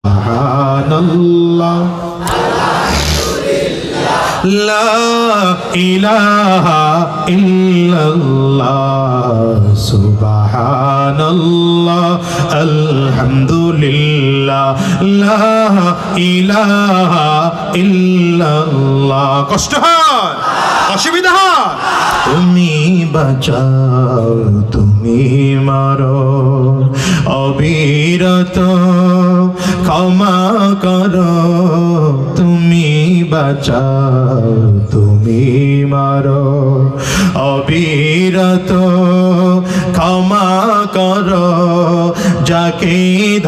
সুবহানাল্লাহ লা ইলাহা ইল্লাল্লাহ সুবহানাল্লাহ আলহামদুলিল্লাহ লা ইলাহা ইল্লাল্লাহ। কষ্ট হয়, অসুবিধা হয়, তুমি বাঁচাও, তুমি মারো, অবিরত ক্ষমা করো, তুমি বাঁচাও, তুমি মারো, অবিরত ক্ষমা করো, যাকে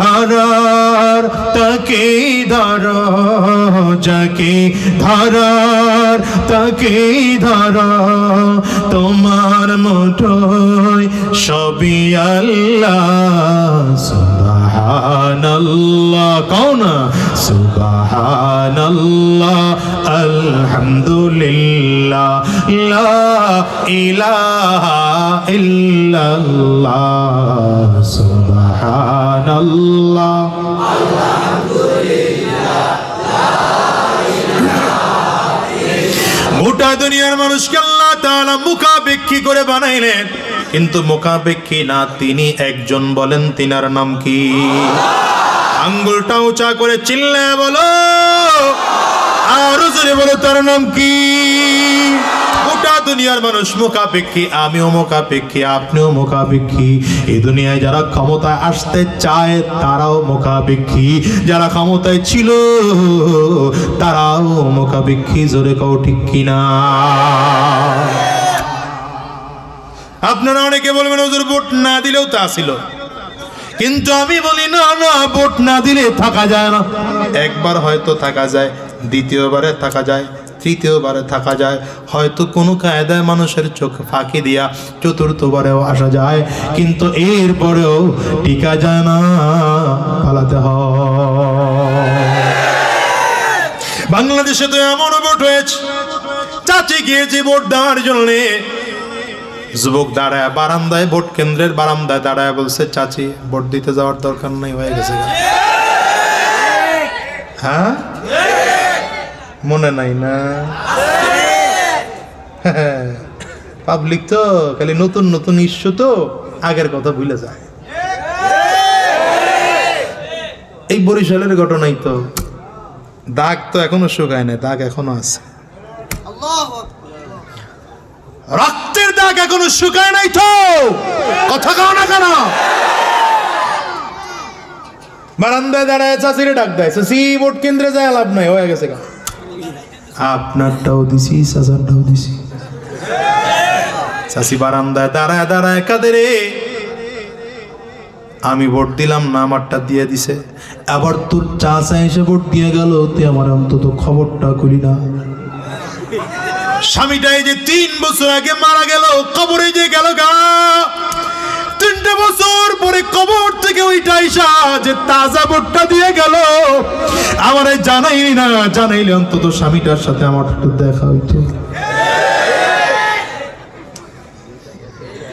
ধরার তাকে ধরো, যাকে ধরার তাকে ধরো, তোমার মুঠোয় সবই আল্লাহ। সুবহানাল্লাহ কও না, সুবহানাল্লাহ আলহামদুলিল্লাহ লা ইলাহা ইল্লাল্লাহ সুবহানাল্লাহ গোটা দুনিয়ার মানুষকে আল্লাহ তাআলা মুখাপেক্ষী করে বানাইলেন, কিন্তু মুখাপেক্ষী না, তিনি একজন। বলেন তিনার নাম কি? আঙ্গুলটা উঁচা করে চিল্লায় বলো, আরো জোরে বলো, তার নাম কি? গোটা দুনিয়ার মানুষ মুখাপেক্ষী, আমিও মুখাপেক্ষী, আপনিও মুখাপেক্ষী। এই দুনিয়ায় যারা ক্ষমতায় আসতে চায় তারাও মুখাপেক্ষী, যারা ক্ষমতায় ছিল তারাও মুখাপেক্ষী। জোরে কও ঠিক কিনা? আপনারা অনেকে বলবেন হুজুর ভোট না দিলেও তা ছিল, কিন্তু আমি বলি না না, ভোট না দিলে থাকা যায় না। একবার হয়তো থাকা যায়, দ্বিতীয়বারে থাকা যায়, তৃতীয়বারে থাকা যায়, হয়তো কোনো কায়দায় মানুষের চোখ ফাঁকি দিয়া চতুর্থবারেও আসা যায়, কিন্তু এরপরেও টিকা যায় না, পালাতে হয়। বাংলাদেশে তো এমন ভোট হয়েছে, চাচি গিয়েছে ভোট দেওয়ার জন্যে, যুবক দাঁড়ায় বারান্দায়, ভোট কেন্দ্রের বারান্দায় দাঁড়ায় বলছে, চাচি ভোট দিতে যাওয়ার দরকার নেই, হয়ে গেছে। হ্যাঁ, মনে নাই না? পাবলিক তো খালি নতুন নতুন ইস্যু, তো আগের কথা ভুলে যায়। এই বরিশালের ঘটনাই তো, দাগ তো এখনো শুকায় না, দাগ এখনো আছে, রক্তের দাগ এখনো শুকায় নাই তো, কথা কও না কেন? বারান্দায় দাঁড়ায় চাচিরে ডাক দেয়, চাচি ভোট কেন্দ্রে যায় লাভ নাই, হয়ে গেছে। আপনারটাও দিছি, চাচারটাও দিছি। চাচি বারান্দায় দাঁড়ায় দাঁড়ায় কাঁদে, রে আমি ভোট দিলাম না, আমারটা দিয়ে দিছে, আবার তোর চাচা এসে ভোট দিয়ে গেল, তুই আমার অন্তত খবরটা করি না। স্বামীটাই যে 3 বছর আগে মারা গেল, কবরে যে গেল গা, 3 বছর পরে কবর থেকে ওইটা আইসা যে তাজা ভোটটা দিয়ে গেল, আমারে জানাইলি না, জানাইলে অন্তত স্বামীটার সাথে আমার একটু দেখা হইতো।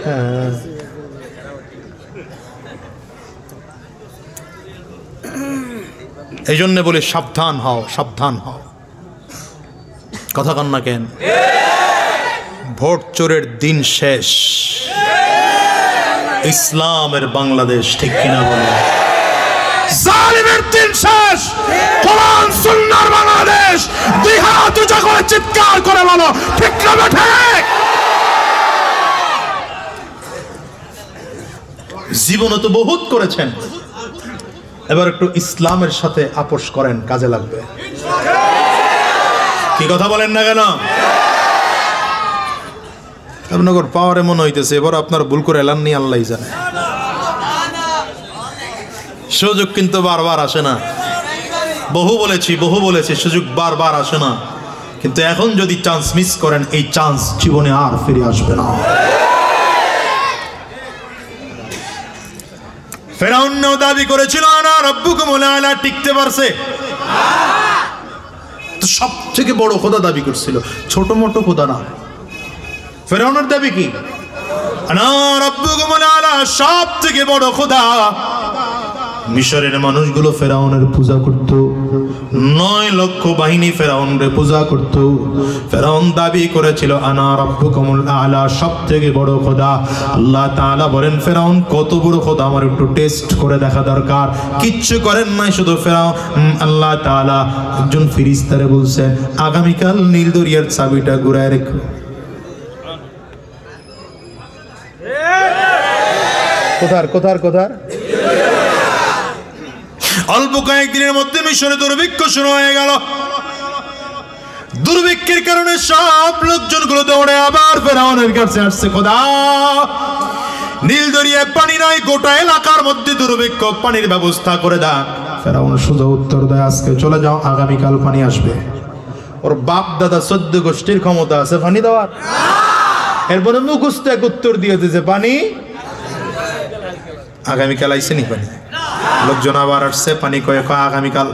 হ্যাঁ, এই জন্য বলে সাবধান হও, সাবধান হও। কথা কন না কেন? ভোট চোরের দিন শেষ, ইসলামের বাংলাদেশ, ঠিক কিনা বলে? জালিমের দিন শেষ, কোরআন সুন্নাহর বাংলাদেশ। দুই হাত উঁচা করে চিৎকার করে বলো, ঠিক না ঠিক? জীবনে তো বহুত করেছেন, এবার একটু ইসলামের সাথে আপোষ করেন, কাজে লাগবে। কি কথা বলেন না কেন? আপনার পাওয়ারে মনে হইতেছে এবার আপনার ভুল করে এলান নি, আল্লাহ জানে। সুযোগ কিন্তু বারবার আসে না, বহু বলেছি সুযোগ বারবার আসে না, কিন্তু এখন যদি চান্স মিস করেন, এই চান্স জীবনে আর ফিরে আসবে না। ফেরাউনও দাবি করেছিল আনা রাব্বুকুমুল আলা, টিকতে পারছে? তো সবথেকে বড় খোদা দাবি করছিল, ছোট মোটো খোদা না। ফেরাউনের দাবি কি? আনা রাব্বুকুমুল আলা, সবথেকে বড় খোদা। মিশরের মানুষগুলো ফেরাউনের পূজা করত, 9 লক্ষ বাহিনী ফেরাউনের পূজা করত। ফেরাউন দাবি করেছিল আনা রাব্বুকুমুল আলা, সবথেকে বড় খোদা। আল্লাহ তাআলা বলেন ফেরাউন কত বড় খোদা আমার একটু টেস্ট করে দেখা দরকার। কিচ্ছু করেন নাই, শুধু ফেরাউন আল্লাহ তাআলা একজন ফেরেশতারে বলছেন আগামীকাল নীল দরিয়ার চাবিটা ঘুরায় রেখো। কোথার অল্প কয়েকদিনের মধ্যে মিশরে দুর্ভিক্ষ শুরু হয়ে গেল। দুর্ভিক্ষের কারণে সব লোকজনগুলো দৌড়ে আবার ফেরাউনের কাছে আসছে, খোদা নীল দরিয়ায় পানি নাই, গোটা এলাকার মধ্যে দুর্ভিক্ষ, পানির ব্যবস্থা করে দাও। ফেরাউন সোজা উত্তর দেয় আজকে চলে যাও, আগামীকাল পানি আসবে। ওর বাপ দাদা 14 গোষ্ঠীর ক্ষমতা আছে পানি দেওয়ার। এরপরে মুখস্থ এক উত্তর দিয়ে দিয়েছে পানি আগামীকাল আইসে নি পানি। লোকজন আবার আসছে, পানি কয়ে কয় আগামীকাল।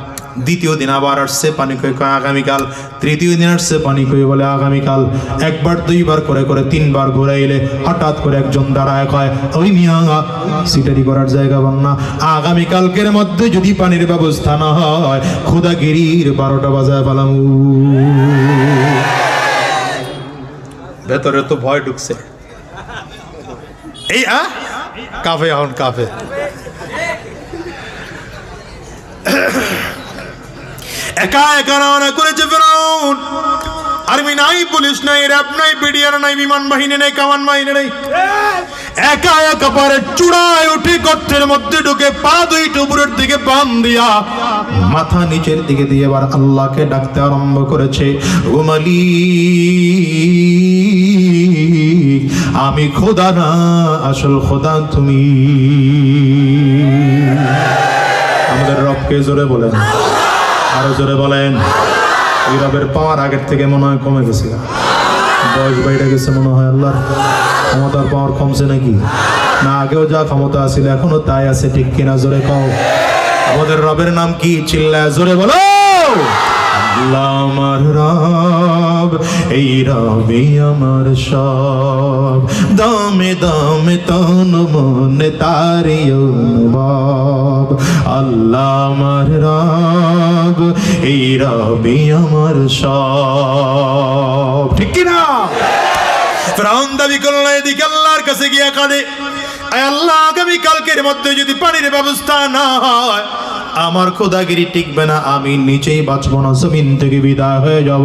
দ্বিতীয় দিন আবার আসছে, পানি কয়ে কয় আগামীকাল। তৃতীয় দিন আসছে, পানি কয়ে বলে আগামীকাল। একবার দুইবার করে করে 3 বার ঘুরাইলে হঠাৎ করে একজন দাঁড়ায় কয় ওই মিয়া সিটারি করার জায়গা পান না, আগামীকালকের মধ্যে যদি পানির ব্যবস্থা না হয় খোদাগিরির 12টা বাজায় পালাম। ভেতরে তো ভয় ঢুকছে, এই কাফে এখন কাফে। একা একা রওনা করেছে ফেরাউন। আর্মি নাই, পুলিশ নাই, র্যাব নাই, বিডিআর নাই, বিমান বাহিনী নাই, কামান বাহিনী নাই। একা একা পারে চূড়ায় উঠে গর্তের মধ্যে ঢুকে পা 2 উপরের দিকে বাম দিয়া মাথা নিচের দিকে দিয়ে এবার আল্লাহকে ডাকতে আরম্ভ করেছে, ও মালিক আমি খোদা না, আসল খোদা তুমি। আমাদের রবকে জোরে বলেন, আরো জোরে বলেন। এই রবের পাওয়ার আগের থেকে মনে হয় কমে গেছে, বয়স বাইরে গেছে মনে হয়। আল্লাহর ক্ষমতার পাওয়ার কমছে নাকি? না আগেও যা ক্ষমতা আছিল এখনো তাই আছে, ঠিক কিনা? জোরে কও। আমাদের রবের নাম কি? চিল্লায় জোরে বলো। আল্লাহ আমার রব, এই রবি আমার সব, দামে দামে তন মনে তারি অনুভব। আল্লাহ আমার রব, এই রবি আমার সব, ঠিক কিনা? ফেরাউন দাবি করল এদিকে আল্লাহর কাছে গিয়া কাঁদে, আল্লাহ আগামী কালকের মধ্যে যদি পানির ব্যবস্থা না হয় আমার খোদাগিরি টিকবে না, আমি নিচেই বাঁচবো না, জমিন থেকে বিদায় হয়ে যাব।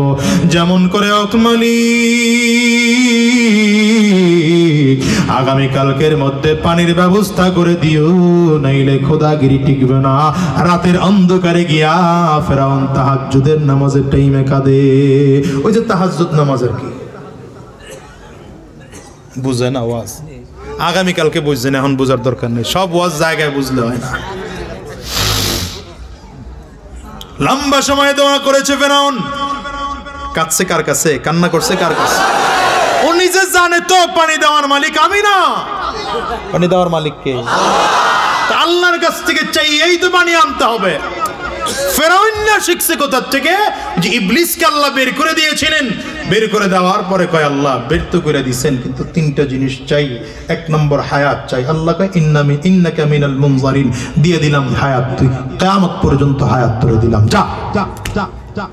যেমন করে হোক মালিক আগামী কালকের মধ্যে পানির ব্যবস্থা করে দিও, নাইলে খোদাগিরি টিকবে না। রাতের অন্ধকারে গিয়া ফেরাউন তাহাজ্জুদের নামাজের টাইমে কাঁদে। ওই যে তাহাজ্জুদ নামাজের কি বুঝেন আওয়াজ? আগামীকালকে বুঝছেন, এখন বোঝার দরকার নেই, সব ওয়াজ জায়গায় বুঝলে হয় না। লম্বা সময় দোয়া করেছে ফেরাউন, কাঁদছে কার কাছে? কান্না করছে কার কাছে? ও নিজে জানে তো পানি দেওয়ার মালিক আমি না, পানি দেওয়ার মালিক কে? আল্লাহর কাছ থেকে চাইয়েই তো পানি আনতে হবে। ফেরাউন না শিখছে কোথা থেকে? যে ইবলিসকে আল্লাহ বের করে দিয়েছিলেন, বের করে দেওয়ার পরে কয় আল্লাহ বের তো করে দিয়েছেন, কিন্তু 3টা জিনিস চাই। 1 নম্বর হায়াত চাই। আল্লাহ কয় ইন্নাকা মিনাল মুনজারিন, দিয়ে দিলাম হায়াত, তুই কিয়ামত পর্যন্ত হায়াত করে দিলাম, যা যা যা যা।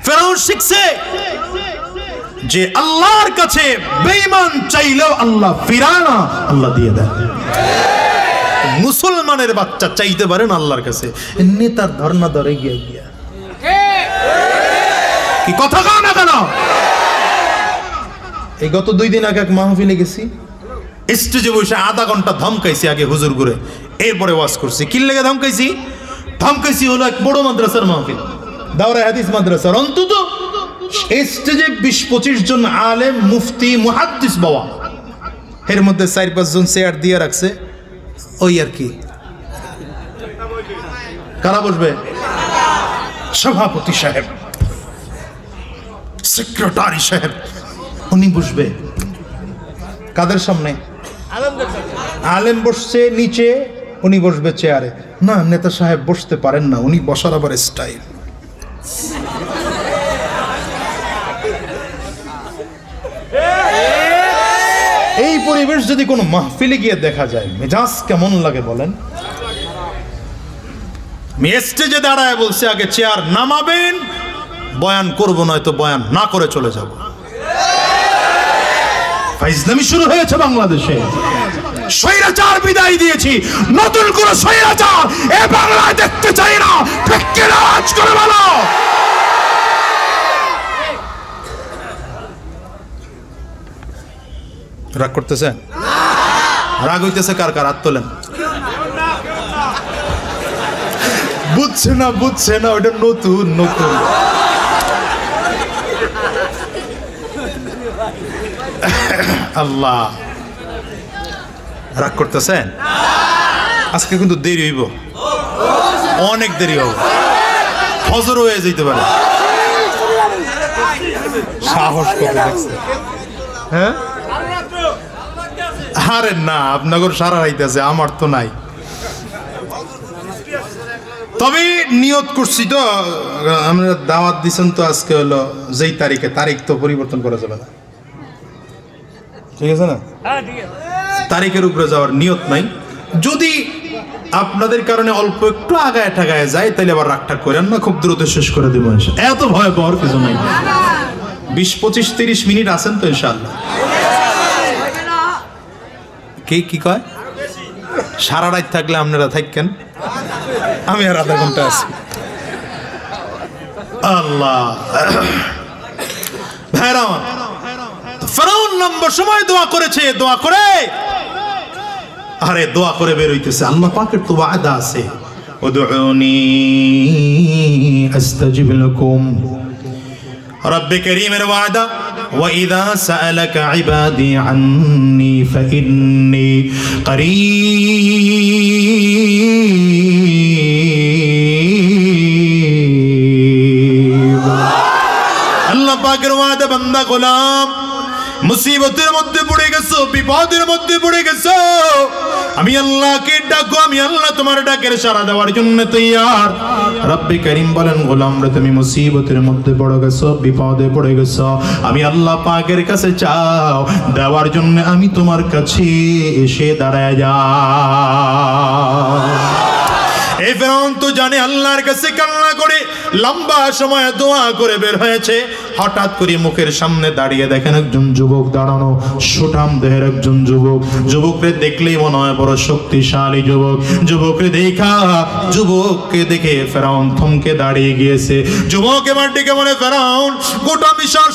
ফেরাউন শিখছে যে আল্লাহর কাছে বেঈমান চাইলেও আল্লাহ ফিরানা আল্লাহ দিয়ে দেয়। মুসলমানের বাচ্চা চাইতে পারেন আল্লাহর কাছে, নেতার ধর্ণা ধরে গিয়া গিয়া কি কথা কও না কেন? এই গত 2 দিন আগে এক মাহফিলে গেছি, স্টেজে বসে আধা ঘন্টা ধমকাইছি আগে হুজুর করে, এরপরে ওয়াজ করছি। কি লেগে ধমকাইছি? ধমকাইছি হলো এক বড় মাদ্রাসার মাহফিল, দাওরা হাদিস মাদ্রাসার। অন্তত স্টেজে 20-25 জন আলেম, মুফতি, মুহাদ্দিস বাবা, এর মধ্যে 4-5 জন চেয়ার দিয়ে রাখছে। ওই আর কি, কারা বসবে? সভাপতি সাহেব, সেক্রেটারি সাহেব, উনি বসবে কাদের সামনে? আলেম বসছে নিচে, উনি বসবে চেয়ারে। না, নেতা সাহেব বসতে পারেন না, উনি বসার আবার স্টাইল। এই পরিবেশ যদি কোনো মাহফিলে গিয়ে দেখা যায়, মেজাজ কেমন লাগে বলেন? আমি স্টেজে দাঁড়ায় বলছি আগে চেয়ার নামাবেন, বয়ান করবো নয়তো বয়ান না করে চলে যাব। ফাইজলামি শুরু হয়েছে বাংলাদেশে। স্বৈরাচার বিদায় দিয়েছি, নতুন কোন স্বৈরাচার এ বাংলায় দেখতে চাই না। ঠিক কিনা আওয়াজ করে বলো। রাগ করতেছে? রাগ হইতেছে কার কার? হাত তোলেন। বুঝছে না, বুঝছে না, ওটা নতুন নতুন। আল্লাহ, রাগ করতেছেন? আজকে কিন্তু দেরি হইব, অনেক দেরি হবে, ফজর হয়ে যেতে পারে। সাহস কত দেখছে? হ্যাঁ, আরে না, আপনাদের সারা রাইতেছে, আমার তো নাই। তবে নিয়ত করছি তো, আমরা দাওয়াত দিছেন তো আজকে হলো যেই তারিখে, তারিখ তো পরিবর্তন করা যাবে না, ঠিক আছে না? তারিখের উপরে যাওয়ার নিয়ত নাই। যদি আপনাদের কারণে অল্প একটু আগায় ঠাগায় যায় তাহলে আবার রাগটা করেন না, খুব দ্রুত শেষ করে দেবো। এত ভয় পাওয়ার কিছু নাই। 20, 25, 30 মিনিট আছেন তো ইনশাআল্লাহ। কে কি কয়? সারা রাত থাকলে আপনারা থাকেন, আমি আর আধা ঘন্টা আছি। আল্লাহ, ভাইরা ফেরাউন লম্বা সময় দোয়া করেছে, দোয়া করে, আরে দোয়া করে বের হইতেছে। আল্লাহ পাকের তো ওয়াদা আছে, উদউনি আস্তাজিব লাকুম। রব্বে কারীমের ওয়াদা, ওয়া ইযা সাআলাকা ইবাদি আন্নী ফাইন্নী কারীব। আল্লাহ পাকের ওয়াদা, বান্দা গোলাম মুসিবতের মধ্যে পড়ে গেছো, বিপদের মধ্যে পড়ে গেছো, আমি আল্লাহকে ডাকো, আমি আল্লাহ তোমার ডাকের সাড়া দেওয়ার জন্য তৈয়ার। রব্বে কারীম বলেন, গোলাম রে তুমি মুসিবতের মধ্যে পড়ে গেছো, বিপদে পড়ে গেছো, আমি আল্লাহ পাকের কাছে চাও, দেওয়ার জন্য আমি তোমার কাছে এসে দাঁড়ায় যাও। এই ফেরাউন তো জানে আল্লাহর কাছে কান্না করে লম্বা সময় দোয়া করে বের হয়েছে। হঠাৎ করে মুখের সামনে দাঁড়িয়ে দেখেন একজন যুবক দাঁড়ানো, সুঠাম দেহের একজন যুবক। যুবকরে দেখলেই মনে হয় বড় শক্তিশালী যুবক। যুবককে দেখে ফেরাউন থমকে দাঁড়িয়ে গিয়েছে। যুবক এবার ডেকে বলে, ফেরাউন গোটা বিশাল